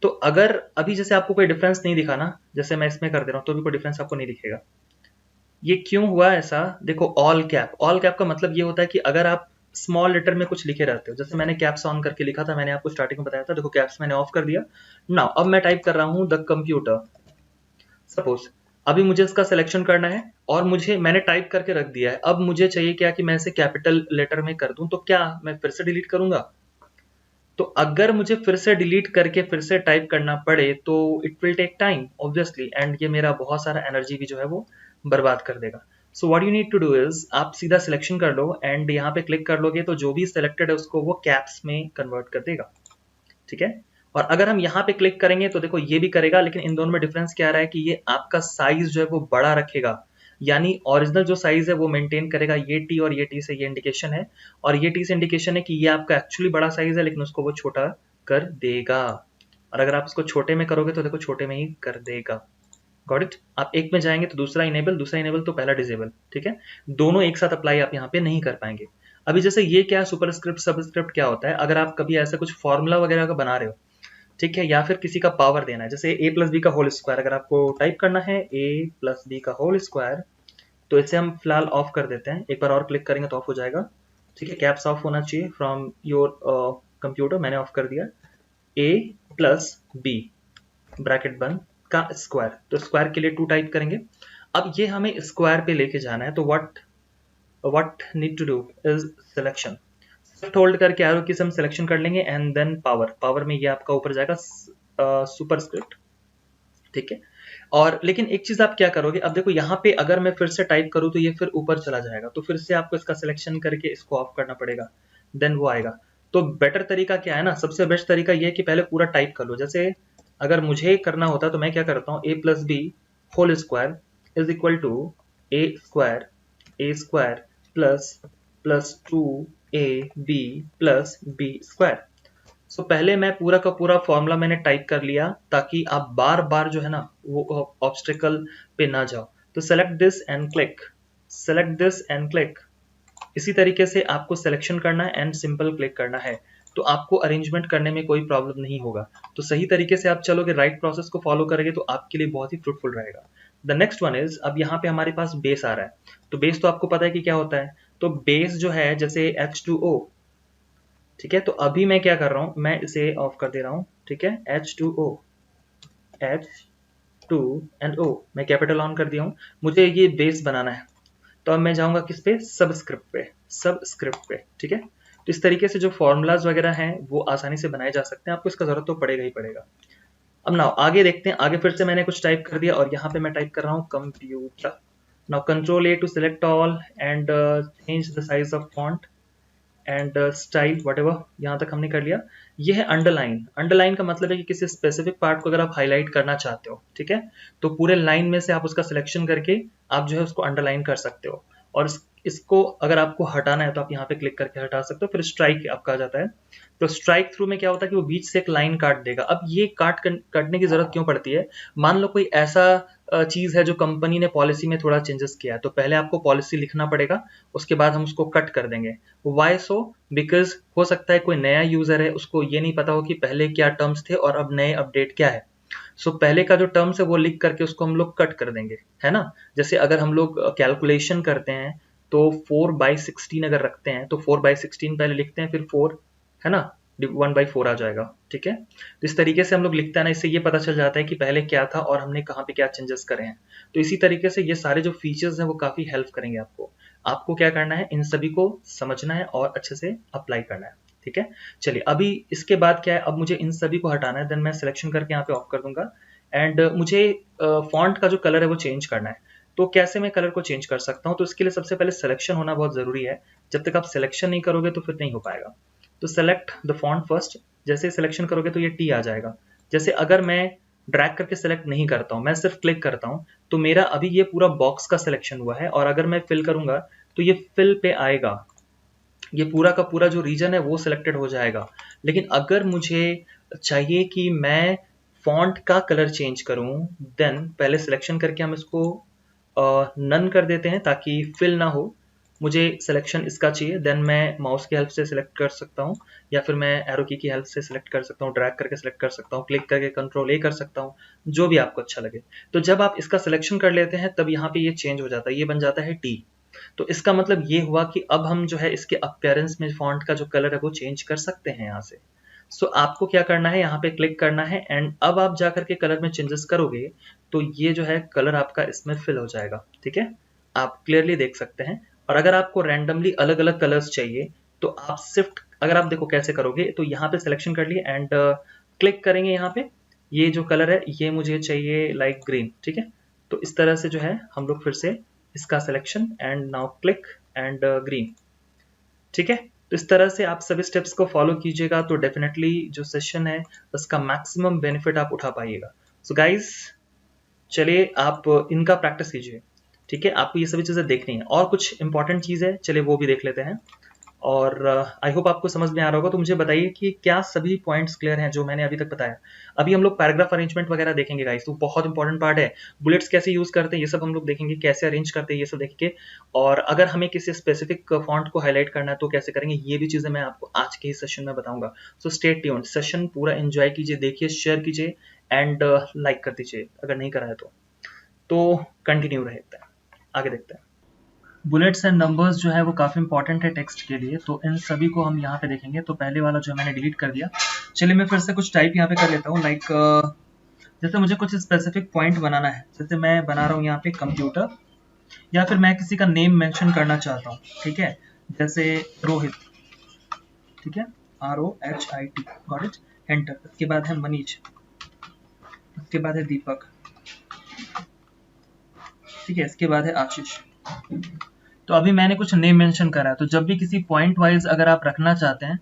Speaker 1: तो अगर अभी जैसे आपको कोई डिफरेंस नहीं दिखा ना, जैसे मैं इसमें कर दे रहा हूँ तो भी कोई डिफरेंस आपको नहीं दिखेगा। ये क्यों हुआ ऐसा, देखो ऑल कैप का मतलब ये होता है कि अगर आप स्मॉल लेटर में कुछ लिखे रहते हो, जैसे मैंने कैप्स ऑन करके लिखा था, मैंने आपको स्टार्टिंग में बताया था, देखो कैप्स मैंने ऑफ कर दिया। नाउ अब मैं टाइप कर रहा हूँ द कंप्यूटर, सपोज अभी मुझे इसका सिलेक्शन करना है और मैंने टाइप करके रख दिया है। अब मुझे चाहिए क्या कि मैं इसे कैपिटल लेटर में कर दूं, तो क्या मैं फिर से डिलीट करूंगा? तो अगर मुझे फिर से डिलीट करके फिर से टाइप करना पड़े तो it will take time obviously, and ये मेरा बहुत सारा एनर्जी भी जो है वो बर्बाद कर देगा। So what you need to do is, आप सीधा सिलेक्शन कर लो एंड यहाँ पे क्लिक कर लोगे तो जो भी सिलेक्टेड है उसको वो कैप्स में कन्वर्ट कर देगा, ठीक है। और अगर हम यहाँ पे क्लिक करेंगे तो देखो ये भी करेगा, लेकिन इन दोनों में डिफरेंस क्या आ रहा है कि ये आपका साइज जो है वो बड़ा रखेगा, यानी ओरिजिनल जो साइज है वो मेंटेन करेगा। ये टी और ये टी से ये इंडिकेशन है, और ये टी से इंडिकेशन है कि ये आपका एक्चुअली बड़ा साइज है लेकिन उसको वो छोटा कर देगा। और अगर आप इसको छोटे में करोगे तो देखो छोटे में ही कर देगा। Got it. आप एक में जाएंगे तो दूसरा इनेबल तो पहला डिसेबल, ठीक है। दोनों एक साथ अप्लाई आप यहाँ पे नहीं कर पाएंगे। अभी जैसे ये क्या सुपरस्क्रिप्ट सबस्क्रिप्ट क्या होता है, अगर आप कभी ऐसा कुछ फॉर्मूला वगैरह का बना रहे हो, ठीक है, या फिर किसी का पावर देना है, जैसे a प्लस बी का होल स्क्वायर अगर आपको टाइप करना है a प्लस बी का होल स्क्वायर, तो इसे हम फिलहाल ऑफ कर देते हैं। एक बार और क्लिक करेंगे तो ऑफ हो जाएगा, ठीक है। कैप्स ऑफ होना चाहिए फ्रॉम योर कंप्यूटर, मैंने ऑफ कर दिया। a प्लस बी ब्रैकेट बंद का स्क्वायर, तो स्क्वायर के लिए 2 टाइप करेंगे। अब ये हमें स्क्वायर पे लेके जाना है, तो what need to do is selection, shift hold करके एरो की हम सिलेक्शन कर लेंगे एंड देन पावर में ये आपका ऊपर जाएगा सुपरस्क्रिप्ट, ठीक है। और लेकिन एक चीज आप क्या करोगे, अब देखो यहाँ पे अगर मैं फिर से टाइप करूँ तो ये फिर ऊपर चला जाएगा, तो फिर से आपको इसका सिलेक्शन करके इसको ऑफ करना पड़ेगा, देन वो आएगा। तो बेटर तरीका क्या है ना, सबसे बेस्ट तरीका ये है कि पहले पूरा टाइप कर लो। जैसे अगर मुझे करना होता तो मैं क्या करता हूँ, a plus B whole square is equal to A square plus 2ab plus B square. So पहले मैं पूरा का पूरा फॉर्मूला मैंने टाइप कर लिया ताकि आप बार बार जो है ना वो ऑब्स्टिकल पे ना जाओ। तो सेलेक्ट दिस एंड क्लिक, इसी तरीके से आपको सिलेक्शन करना है एंड सिंपल क्लिक करना है, तो आपको अरेंजमेंट करने में कोई प्रॉब्लम नहीं होगा। तो सही तरीके से आप चलोगे, राइट प्रोसेस को फॉलो करेंगे तो आपके लिए बहुत ही फ्रूटफुल रहेगा। द नेक्स्ट वन इज, अब यहाँ पे हमारे पास बेस आ रहा है। तो बेस तो आपको पता है कि क्या होता है। तो बेस जो है जैसे H2O, ठीक है। तो अभी मैं क्या कर रहा हूं, मैं इसे ऑफ कर दे रहा हूं, ठीक है। H2O, H2 and O, मैं कैपिटल ऑन कर दिया हूं। मुझे ये बेस बनाना है, तो अब मैं जाऊंगा किस पे, सबस्क्रिप्ट पे, सबस्क्रिप्ट पे, ठीक है। तो इस तरीके से जो फॉर्मूलाज वगैरह हैं वो आसानी से बनाए जा सकते हैं, आपको इसका जरूरत तो पड़ेगा ही पड़ेगा। अब नाउ आगे देखते हैं। आगे फिर से मैंने कुछ टाइप कर दिया और यहाँ पे मैं टाइप कर रहा हूँ computer. Now Ctrl A to select all and change the size of font and style whatever, यहाँ तक हमने कर लिया। ये है अंडरलाइन। अंडरलाइन का मतलब है कि किसी स्पेसिफिक पार्ट को अगर आप हाईलाइट करना चाहते हो, ठीक है, तो पूरे लाइन में से आप उसका सिलेक्शन करके आप जो है उसको अंडरलाइन कर सकते हो। और इसको अगर आपको हटाना है तो आप यहाँ पे क्लिक करके हटा सकते हो। फिर स्ट्राइक आपका आ जाता है। तो स्ट्राइक थ्रू में क्या होता है कि वो बीच से एक लाइन काट देगा। अब ये काटने की जरूरत क्यों पड़ती है, मान लो कोई ऐसा चीज है जो कंपनी ने पॉलिसी में थोड़ा चेंजेस किया है, तो पहले आपको पॉलिसी लिखना पड़ेगा, उसके बाद हम उसको कट कर देंगे। वाई सो, बिकॉज हो सकता है कोई नया यूजर है, उसको ये नहीं पता हो कि पहले क्या टर्म्स थे और अब नए अपडेट क्या है। सो पहले का जो टर्म्स है वो लिख करके उसको हम लोग कट कर देंगे, है ना। जैसे अगर हम लोग कैलकुलेशन करते हैं तो 4/16 अगर रखते हैं तो 4/16 पहले लिखते हैं, फिर 4, है ना, 1/4 आ जाएगा, ठीक है। तो इस तरीके से हम लोग लिखते हैं ना, इससे ये पता चल जाता है कि पहले क्या था और हमने कहाँ पे क्या चेंजेस करे हैं। तो इसी तरीके से ये सारे जो फीचर्स हैं वो काफी हेल्प करेंगे आपको। आपको क्या करना है, इन सभी को समझना है और अच्छे से अप्लाई करना है, ठीक है। चलिए अभी इसके बाद क्या है, अब मुझे इन सभी को हटाना है। देन मैं सिलेक्शन करके यहाँ पे ऑफ कर दूंगा एंड मुझे फॉन्ट का जो कलर है वो चेंज करना है। तो कैसे मैं कलर को चेंज कर सकता हूँ, तो इसके लिए सबसे पहले सिलेक्शन होना बहुत जरूरी है। जब तक आप सिलेक्शन नहीं करोगे तो फिर नहीं हो पाएगा। तो सेलेक्ट द फॉन्ट फर्स्ट। जैसे सिलेक्शन करोगे तो ये टी आ जाएगा। जैसे अगर मैं ड्रैग करके सिलेक्ट नहीं करता हूँ, मैं सिर्फ क्लिक करता हूँ, तो मेरा अभी ये पूरा बॉक्स का सिलेक्शन हुआ है। और अगर मैं फिल करूंगा तो ये फिल पे आएगा, ये पूरा का पूरा जो रीजन है वो सिलेक्टेड हो जाएगा। लेकिन अगर मुझे चाहिए कि मैं फॉन्ट का कलर चेंज करूं, देन पहले सिलेक्शन करके हम इसको नन कर देते हैं ताकि फिल ना हो। मुझे सिलेक्शन इसका चाहिए, देन मैं माउस की हेल्प से सिलेक्ट कर सकता हूँ या फिर मैं एरो की हेल्प से सिलेक्ट कर सकता हूँ, ड्रैग करके सिलेक्ट कर सकता हूँ, क्लिक करके Ctrl A कर सकता हूँ, जो भी आपको अच्छा लगे। तो जब आप इसका सिलेक्शन कर लेते हैं तब यहाँ पे ये चेंज हो जाता है, ये बन जाता है टी। तो इसका मतलब ये हुआ कि अब हम जो है इसके अपीयरेंस में फॉन्ट का जो कलर है वो चेंज कर सकते हैं यहाँ से। सो आपको क्या करना है, यहाँ पे क्लिक करना है एंड अब आप जाकर के कलर में चेंजेस करोगे तो ये जो है कलर आपका इसमें फिल हो जाएगा, ठीक है। आप क्लियरली देख सकते हैं। और अगर आपको रैंडमली अलग अलग कलर्स चाहिए तो आप सिर्फ, अगर आप देखो कैसे करोगे, तो यहाँ पे सिलेक्शन कर लिए एंड क्लिक करेंगे यहाँ पे। ये जो कलर है ये मुझे चाहिए लाइट ग्रीन, ठीक है। तो इस तरह से जो है हम लोग फिर से इसका selection and now click and green, ठीक है। तो इस तरह से आप सभी स्टेप्स को फॉलो कीजिएगा तो डेफिनेटली जो सेशन है उसका मैक्सिमम बेनिफिट आप उठा पाइएगा। सो गाइस, चलिए आप इनका प्रैक्टिस कीजिए, ठीक है। आपको ये सभी चीजें देखनी है और कुछ इंपॉर्टेंट चीज है, चलिए वो भी देख लेते हैं। और आई होप आपको समझ में आ रहा होगा। तो मुझे बताइए कि क्या सभी पॉइंट्स क्लियर हैं जो मैंने अभी तक बताया। अभी हम लोग पैराग्राफ अरेंजमेंट वगैरह देखेंगे गाइस, तो बहुत इंपॉर्टेंट पार्ट है। बुलेट्स कैसे यूज करते हैं ये सब हम लोग देखेंगे, कैसे अरेंज करते हैं ये सब देखेंगे। और अगर हमें किसी स्पेसिफिक फॉन्ट को हाईलाइट करना है तो कैसे करेंगे, ये भी चीजें मैं आपको आज के ही सेशन में बताऊंगा। सो स्टे ट्यून्ड, सेशन पूरा एंजॉय कीजिए, देखिए, शेयर कीजिए एंड लाइक कर दीजिए अगर नहीं करा है तो कंटिन्यू रहता है। आगे देखते हैं। बुलेट्स एंड नंबर्स जो है वो काफ़ी इंपॉर्टेंट है टेक्स्ट के लिए, तो इन सभी को हम यहाँ पे देखेंगे। तो पहले वाला जो मैंने डिलीट कर दिया, चलिए मैं फिर से कुछ टाइप यहाँ पे कर लेता हूँ। लाइक जैसे मुझे कुछ स्पेसिफिक पॉइंट बनाना है, जैसे मैं बना रहा हूँ यहाँ पे कंप्यूटर, या फिर मैं किसी का नेम मेंशन करना चाहता हूँ, ठीक है। जैसे रोहित, ठीक है, ROHIT, गॉट इट, एंटर। इसके बाद है मनीष, इसके बाद है दीपक, ठीक है, इसके बाद है आशीष। तो अभी मैंने कुछ नेम मेंशन करा है, तो जब भी किसी पॉइंट वाइज अगर आप रखना चाहते हैं,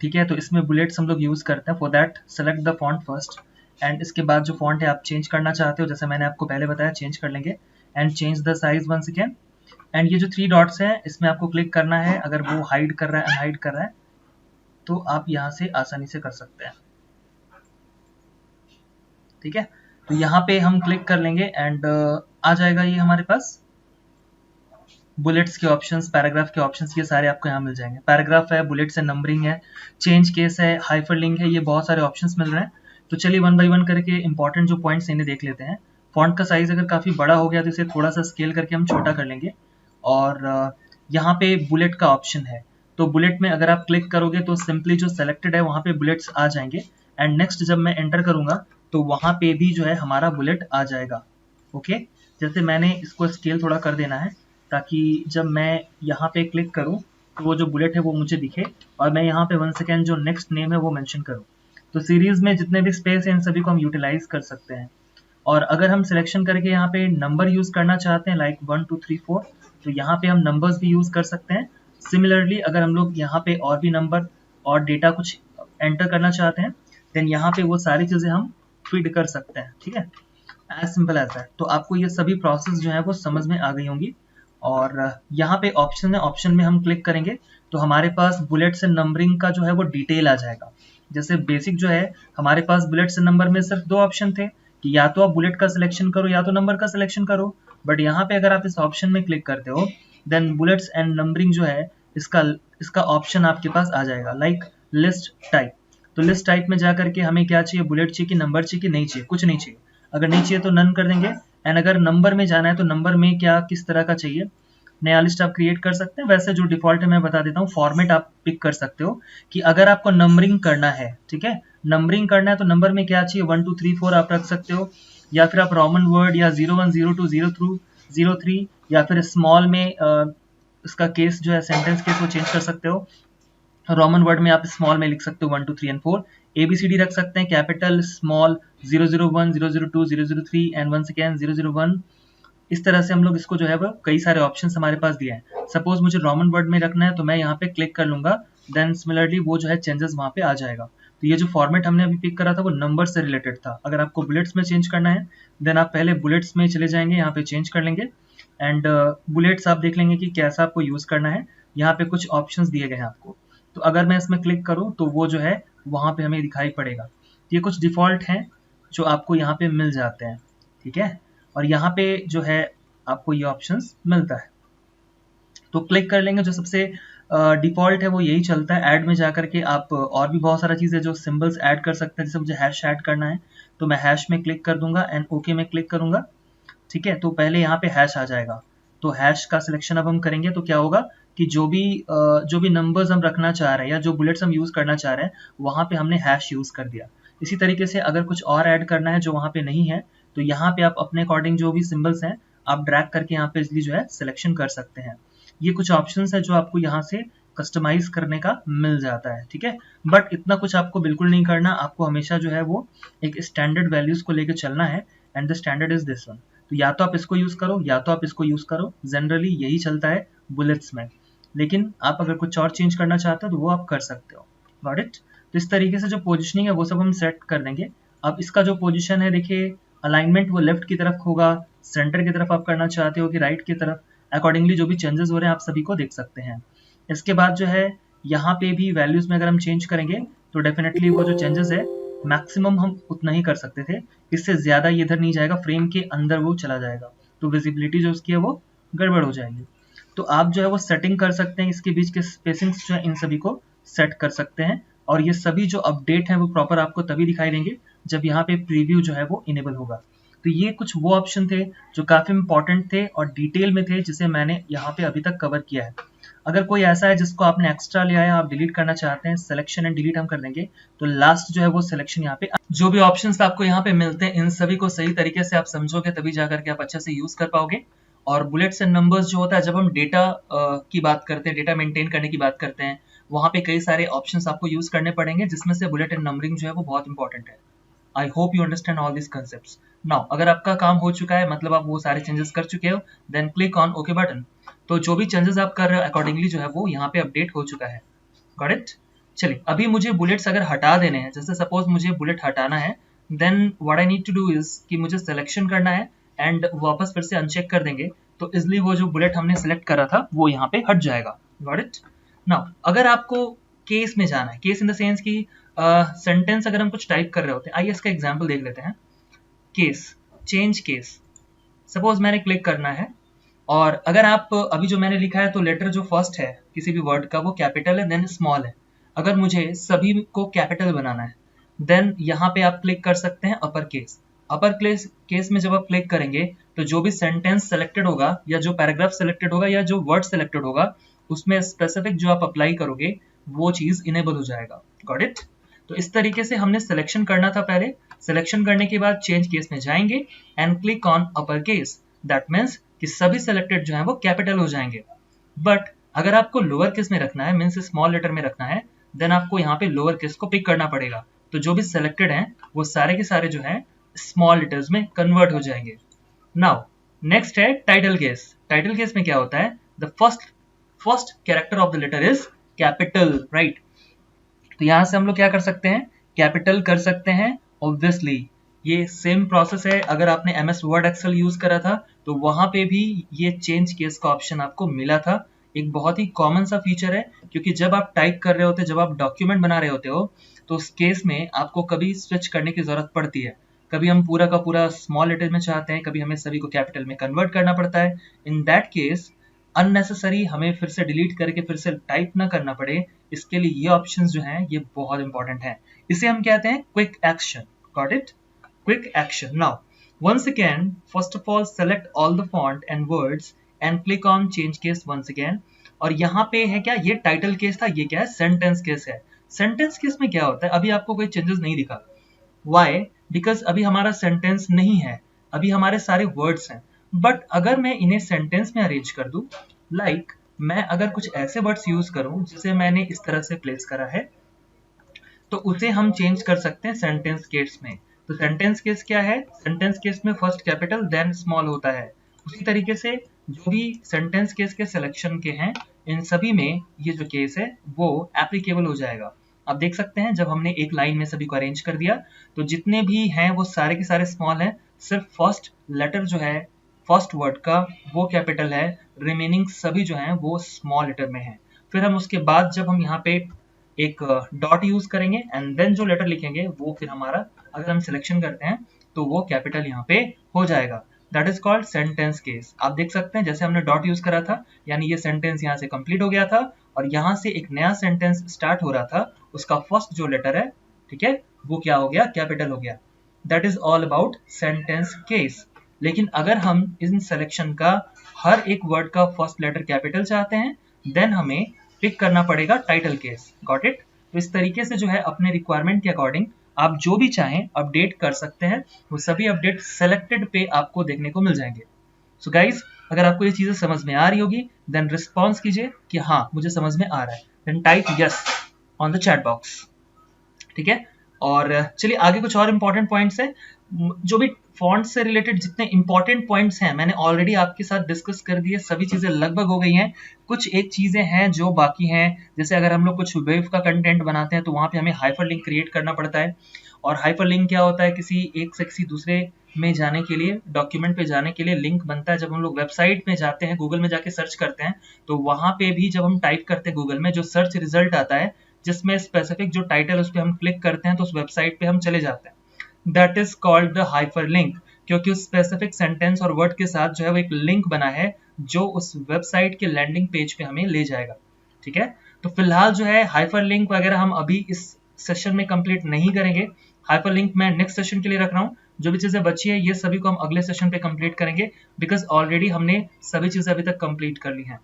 Speaker 1: ठीक है, तो इसमें बुलेट्स हम लोग यूज करते हैं। For that select the font first and इसके बाद जो फॉन्ट है आप चेंज करना चाहते हो, जैसे मैंने आपको पहले बताया, चेंज कर लेंगे and change the size once again. And ये जो 3 डॉट्स हैं इसमें आपको क्लिक करना है। अगर वो हाइड कर रहा है, अनहाइड कर रहा है, तो आप यहाँ से आसानी से कर सकते हैं, ठीक है। तो यहाँ पे हम क्लिक कर लेंगे एंड आ जाएगा ये हमारे पास। बुलेट्स के ऑप्शंस, पैराग्राफ के ऑप्शंस, ये सारे आपको यहाँ मिल जाएंगे। पैराग्राफ है, बुलेट्स है, नंबरिंग है, चेंज केस है, हाइपरलिंक है, ये बहुत सारे ऑप्शंस मिल रहे हैं। तो चलिए वन बाय वन करके इंपॉर्टेंट जो पॉइंट्स इन्हें देख लेते हैं। फॉन्ट का साइज अगर काफ़ी बड़ा हो गया तो इसे थोड़ा सा स्केल करके हम छोटा कर लेंगे। और यहाँ पे बुलेट का ऑप्शन है, तो बुलेट में अगर आप क्लिक करोगे तो सिंपली जो सेलेक्टेड है वहाँ पे बुलेट्स आ जाएंगे। एंड नेक्स्ट जब मैं एंटर करूँगा तो वहाँ पे भी जो है हमारा बुलेट आ जाएगा। ओके, जैसे मैंने इसको स्केल थोड़ा कर देना है ताकि जब मैं यहाँ पे क्लिक करूँ तो वो जो बुलेट है वो मुझे दिखे, और मैं यहाँ पे 1 सेकेंड जो नेक्स्ट नेम है वो मेंशन करूँ। तो सीरीज में जितने भी स्पेस है इन सभी को हम यूटिलाइज कर सकते हैं। और अगर हम सिलेक्शन करके यहाँ पे नंबर यूज करना चाहते हैं लाइक 1 2 3 4, तो यहाँ पे हम नंबर्स भी यूज कर सकते हैं। सिमिलरली अगर हम लोग यहाँ पे और भी नंबर और डेटा कुछ एंटर करना चाहते हैं देन यहाँ पे वो सारी चीजें हम फीड कर सकते हैं। ठीक है, एज सिंपल एज दैट। तो आपको ये सभी प्रोसेस जो है वो समझ में आ गई होंगी। और यहाँ पे ऑप्शन है, ऑप्शन में हम क्लिक करेंगे तो हमारे पास बुलेट्स एंड नंबरिंग का जो है वो डिटेल आ जाएगा। जैसे बेसिक जो है हमारे पास बुलेट्स एंड नंबर में सिर्फ 2 ऑप्शन थे कि या तो आप बुलेट का सिलेक्शन करो या तो नंबर का सिलेक्शन करो। बट यहाँ पे अगर आप इस ऑप्शन में क्लिक करते हो देन बुलेट्स एंड नंबरिंग जो है इसका ऑप्शन आपके पास आ जाएगा लाइक लिस्ट टाइप। तो लिस्ट टाइप में जा करके हमें क्या चाहिए, बुलेट चाहिए कि नंबर चाहिए कि नहीं चाहिए, कुछ नहीं चाहिए। अगर नहीं चाहिए तो नन कर देंगे। एंड अगर नंबर में जाना है तो नंबर में क्या किस तरह का चाहिए, नया लिस्ट आप क्रिएट कर सकते हैं। वैसे जो डिफॉल्ट है मैं बता देता हूँ, फॉर्मेट आप पिक कर सकते हो कि अगर आपको नंबरिंग करना है, ठीक है, नंबरिंग करना है तो नंबर में क्या चाहिए 1 2 3 4 आप रख सकते हो, या फिर आप रोमन वर्ड या 01 02 02 03, या फिर स्मॉल में इसका केस जो है सेंटेंस केस वो चेंज कर सकते हो। रोमन वर्ड में आप स्मॉल में लिख सकते हो 1 2 3 एंड 4। ABCD रख सकते हैं, capital small 001 002 003 and once again 001। इस तरह से हम लोग इसको जो है वो कई सारे ऑप्शंस हमारे पास दिए हैं। सपोज मुझे रोमन वर्ड में रखना है तो मैं यहाँ पे क्लिक कर लूंगा, देन सिमिलरली वो जो है चेंजेस वहाँ पे आ जाएगा। तो ये जो फॉर्मेट हमने अभी पिक करा था वो नंबर से रिलेटेड था। अगर आपको बुलेट्स में चेंज करना है देन आप पहले बुलेट्स में चले जाएंगे, यहाँ पे चेंज कर लेंगे एंड बुलेट्स आप देख लेंगे कि कैसा आपको यूज करना है। यहाँ पे कुछ ऑप्शंस दिए गए हैं आपको, तो अगर मैं इसमें क्लिक करूँ तो वो जो है वहाँ पे हमें दिखाई पड़ेगा। ये कुछ डिफॉल्ट हैं जो आपको यहाँ पे मिल जाते हैं, ठीक है। और यहाँ पे जो है आपको ये ऑप्शंस मिलता है, तो क्लिक कर लेंगे। जो सबसे डिफॉल्ट है वो यही चलता है। ऐड में जाकर के आप और भी बहुत सारा चीज़ है जो सिंबल्स ऐड कर सकते हैं। जैसे मुझे हैश ऐड करना है तो मैं हैश में क्लिक कर दूंगा एंड ओके में क्लिक करूंगा, ठीक है। तो पहले यहाँ पे हैश आ जाएगा, तो हैश का सिलेक्शन अब हम करेंगे तो क्या होगा कि जो भी नंबर्स हम रखना चाह रहे हैं या जो बुलेट्स हम यूज करना चाह रहे हैं वहां पे हमने हैश यूज कर दिया। इसी तरीके से अगर कुछ और ऐड करना है जो वहां पे नहीं है तो यहाँ पे आप अपने अकॉर्डिंग जो भी सिंबल्स हैं आप ड्रैग करके यहाँ पे इजली जो है सिलेक्शन कर सकते हैं। ये कुछ ऑप्शंस है जो आपको यहाँ से कस्टमाइज करने का मिल जाता है, ठीक है। बट इतना कुछ आपको बिल्कुल नहीं करना, आपको हमेशा जो है वो एक स्टैंडर्ड वैल्यूज को लेकर चलना है and the standard is this one. तो या तो आप इसको यूज करो या तो आप इसको यूज करो, जनरली यही चलता है बुलेट्स में। लेकिन आप अगर कुछ और चेंज करना चाहते हो तो वो आप कर सकते हो। Got it. तो इस तरीके से जो पोजिशनिंग है वो सब हम सेट कर देंगे। अब इसका जो पोजिशन है देखिए, अलाइनमेंट वो लेफ्ट की तरफ होगा, सेंटर की तरफ आप करना चाहते हो कि राइट की तरफ, अकॉर्डिंगली जो भी चेंजेस हो रहे हैं आप सभी को देख सकते हैं। इसके बाद जो है यहाँ पे भी वैल्यूज में अगर हम चेंज करेंगे तो डेफिनेटली वो जो चेंजेस है मैक्सिमम हम उतना ही कर सकते थे, इससे ज्यादा ये इधर नहीं जाएगा, फ्रेम के अंदर वो चला जाएगा, तो विजिबिलिटी जो उसकी है वो गड़बड़ हो जाएगी। तो आप जो है वो सेटिंग कर सकते हैं, इसके बीच के स्पेसिंग्स जो है इन सभी को सेट कर सकते हैं। और ये सभी जो अपडेट है वो प्रॉपर आपको तभी दिखाई देंगे जब यहाँ पे प्रीव्यू जो है वो इनेबल होगा। तो ये कुछ वो ऑप्शन थे जो काफी इंपॉर्टेंट थे और डिटेल में थे, जिसे मैंने यहाँ पे अभी तक कवर किया है। अगर कोई ऐसा है जिसको आपने एक्स्ट्रा लिया है, आप डिलीट करना चाहते हैं, सिलेक्शन एंड डिलीट हम कर देंगे, तो लास्ट जो है वो सिलेक्शन यहाँ पे जो भी ऑप्शंस आपको यहाँ पे मिलते हैं इन सभी को सही तरीके से आप समझोगे तभी जाकर के आप अच्छे से यूज कर पाओगे। और बुलेट्स एंड नंबर्स जो होता है, जब हम डेटा की बात करते हैं, डेटा मेंटेन करने की बात करते हैं, वहां पे कई सारे ऑप्शंस आपको यूज करने पड़ेंगे, जिसमें से बुलेट एंड नंबरिंग जो है वो बहुत इंपॉर्टेंट है। I hope you understand all this concepts. Now अगर आपका काम हो चुका है, मतलब आप वो सारे चेंजेस कर चुके हो, then click on okay button. तो जो भी चेंजेस आप कर रहे हो अकॉर्डिंगली जो है वो यहाँ पे अपडेट हो चुका है। Got it. चलिए अभी मुझे बुलेट्स अगर हटा देने हैं, जैसे सपोज मुझे बुलेट हटाना है, then what I need to do is कि मुझे सिलेक्शन करना है एंड वापस फिर से अनचेक कर देंगे, तो इसलिए वो जो बुलेट हमने सिलेक्ट करा था वो यहाँ पे हट जाएगा। Got it. नाउ अगर आपको केस में जाना है, केस इन द सेंस की सेंटेंस अगर हम कुछ टाइप कर रहे होते हैं, आइए इसका एग्जाम्पल देख लेते हैं। केस, चेंज केस, सपोज मैंने क्लिक करना है और अगर आप अभी जो मैंने लिखा है तो लेटर जो फर्स्ट है किसी भी वर्ड का वो कैपिटल है देन स्मॉल है। अगर मुझे सभी को कैपिटल बनाना है देन यहाँ पे आप क्लिक कर सकते हैं अपर केस। अपर केस में जब आप क्लिक करेंगे तो जो भी सेंटेंस सेलेक्टेड होगा या जो पैराग्राफ सेलेक्टेड होगा या जो वर्ड सेलेक्टेड होगा उसमें स्पेसिफिक जो आप अप्लाई करोगे वो चीज इनेबल हो जाएगा। Got it? तो इस तरीके से हमने सिलेक्शन करना था। पहले सिलेक्शन करने के बाद चेंज केस में जाएंगे and click on upper case. That means कि सभी सेलेक्टेड जो है वो कैपिटल हो जाएंगे। बट अगर आपको लोअर केस में रखना है मीन्स स्मॉल लेटर में रखना है देन आपको यहाँ पे लोअर केस को पिक करना पड़ेगा। तो जो भी सेलेक्टेड हैं वो सारे के सारे जो है स्मॉल लेटर्स में कन्वर्ट हो जाएंगे। नाउ नेक्स्ट है टाइटल केस। टाइटल केस में क्या होता है? The first character of the letter is capital, right? तो यहां से हम लोग क्या कर सकते हैं? कैपिटल कर सकते हैं। ऑब्वियसली ये सेम प्रोसेस है। अगर आपने MS वर्ड एक्सेल यूज करा था तो वहां पे भी ये चेंज केस का ऑप्शन आपको मिला था। एक बहुत ही कॉमन सा फीचर है क्योंकि जब आप टाइप कर रहे होते, जब आप डॉक्यूमेंट बना रहे होते हो तो उस केस में आपको कभी स्विच करने की जरूरत पड़ती है। कभी हम पूरा का पूरा स्मॉल लेटर में चाहते हैं, कभी हमें सभी को कैपिटल में कन्वर्ट करना पड़ता है। इन दैट केस अननेसेसरी हमें फिर से डिलीट करके फिर से टाइप ना करना पड़े, इसके लिए ये ऑप्शंस जो हैं ये बहुत इंपॉर्टेंट है। इसे हम कहते हैं quick action. Got it? Quick action. Now, once again, first of all, select all the font and words and click on change case once again. और यहाँ पे है क्या? ये टाइटल केस था, ये क्या है? सेंटेंस केस है। सेंटेंस केस में क्या होता है? अभी आपको कोई चेंजेस नहीं दिखा। Why? Because अभी हमारा सेंटेंस नहीं है, अभी हमारे सारे वर्ड्स हैं। बट अगर मैं इन्हें सेंटेंस में अरेंज कर दूं, लाइक मैं अगर कुछ ऐसे वर्ड्स यूज करूं जिसे मैंने इस तरह से प्लेस करा है, तो उसे हम चेंज कर सकते हैं सेंटेंस केस में। तो सेंटेंस केस क्या है? सेंटेंस केस में फर्स्ट कैपिटल देन स्मॉल होता है। उसी तरीके से जो भी सेंटेंस केस के सिलेक्शन के हैं इन सभी में ये जो केस है वो एप्लीकेबल हो जाएगा। आप देख सकते हैं जब हमने एक लाइन में सभी को अरेंज कर दिया तो जितने भी हैं वो सारे के सारे स्मॉल हैं, सिर्फ फर्स्ट लेटर जो है फर्स्ट वर्ड का वो कैपिटल है, रिमेनिंग सभी जो हैं वो स्मॉल लेटर में है। फिर हम उसके बाद जब हम यहाँ पे एक डॉट यूज करेंगे एंड देन जो लेटर लिखेंगे वो फिर हमारा अगर हम सिलेक्शन करते हैं तो वो कैपिटल यहाँ पे हो जाएगा। That is called sentence case. आप देख सकते हैं जैसे हमने डॉट यूज करा था यानी ये सेंटेंस यहाँ से कंप्लीट हो गया था और यहाँ से एक नया सेंटेंस स्टार्ट हो रहा था, उसका फर्स्ट जो लेटर है, ठीक है, वो क्या हो गया? कैपिटल हो गया। That is all about sentence case. लेकिन अगर हम इन सिलेक्शन का हर एक वर्ड का फर्स्ट लेटर कैपिटल चाहते हैं देन हमें पिक करना पड़ेगा टाइटल केस। Got it? तो इस तरीके से जो है अपने रिक्वायरमेंट के अकॉर्डिंग आप जो भी चाहें अपडेट कर सकते हैं। वो सभी अपडेट सेलेक्टेड पे आपको देखने को मिल जाएंगे। सो गाइज, अगर आपको ये चीजें समझ में आ रही होगी देन रिस्पॉन्स कीजिए कि हाँ मुझे समझ में आ रहा है, then type yes on the chat box. ठीक है? और चलिए आगे कुछ और इंपॉर्टेंट पॉइंट्स हैं। जो भी फॉन्ट से रिलेटेड जितने इंपॉर्टेंट पॉइंट्स हैं मैंने ऑलरेडी आपके साथ डिस्कस कर दिए, सभी चीजें लगभग हो गई हैं। कुछ एक चीजें हैं जो बाकी हैं, जैसे अगर हम लोग कुछ वेब का कंटेंट बनाते हैं तो वहां पे हमें हाइपरलिंक क्रिएट करना पड़ता है। और हाइपरलिंक क्या होता है? किसी एक से किसी दूसरे में जाने के लिए, डॉक्यूमेंट पे जाने के लिए लिंक बनता है। जब हम लोग वेबसाइट में जाते हैं, गूगल में जाके सर्च करते हैं तो वहां पे भी जब हम टाइप करते हैं गूगल में जो सर्च रिजल्ट आता है जिसमें स्पेसिफिक जो टाइटल उस पर हम क्लिक करते हैं तो उस वेबसाइट पे हम चले जाते हैं। That is called the hyperlink, क्योंकि उस स्पेसिफिक सेंटेंस और वर्ड के साथ जो है वो एक लिंक बना है जो उस वेबसाइट के लैंडिंग पेज पे हमें ले जाएगा। ठीक है? तो फिलहाल जो है हाइपरलिंक वगैरह हम अभी इस सेशन में कंप्लीट नहीं करेंगे। हाइपरलिंक मैं नेक्स्ट सेशन के लिए रख रहा हूँ। जो भी चीजें बची है ये सभी को हम अगले सेशन पे कंप्लीट करेंगे बिकॉज ऑलरेडी हमने सभी चीजें अभी तक कंप्लीट कर ली हैं।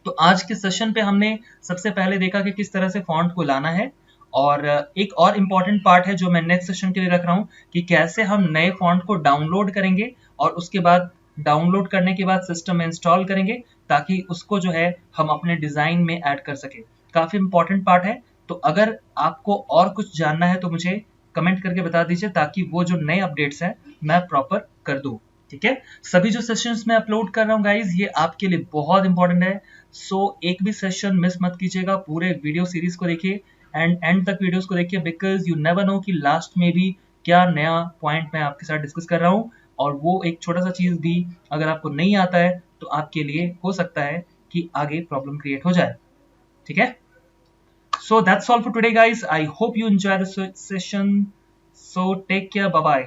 Speaker 1: तो आज के सेशन पे हमने सबसे पहले देखा कि किस तरह से फॉन्ट को लाना है, और एक और इम्पॉर्टेंट पार्ट है जो मैं नेक्स्ट सेशन के लिए रख रहा हूँ कि कैसे हम नए फॉन्ट को डाउनलोड करेंगे और उसके बाद डाउनलोड करने के बाद सिस्टम में इंस्टॉल करेंगे ताकि उसको जो है हम अपने डिजाइन में ऐड कर सके। काफी इंपॉर्टेंट पार्ट है। तो अगर आपको और कुछ जानना है तो मुझे कमेंट करके बता दीजिए ताकि वो जो नए अपडेट्स हैं मैं प्रॉपर कर दूं। ठीक है? सभी जो सेशंस मैं अपलोड कर रहा हूँ गाइज ये आपके लिए बहुत इंपॉर्टेंट है। सो एक भी सेशन मिस मत कीजिएगा, पूरे वीडियो सीरीज को देखिए एंड तक वीडियोस को देखिए बिकॉज यू नेवर नो कि लास्ट में भी क्या नया पॉइंट मैं आपके साथ डिस्कस कर रहा हूँ, और वो एक छोटा सा चीज भी अगर आपको नहीं आता है तो आपके लिए हो सकता है कि आगे प्रॉब्लम क्रिएट हो जाए। ठीक है? So that's all for today guys. I hope you enjoy the session. So take care. Bye bye.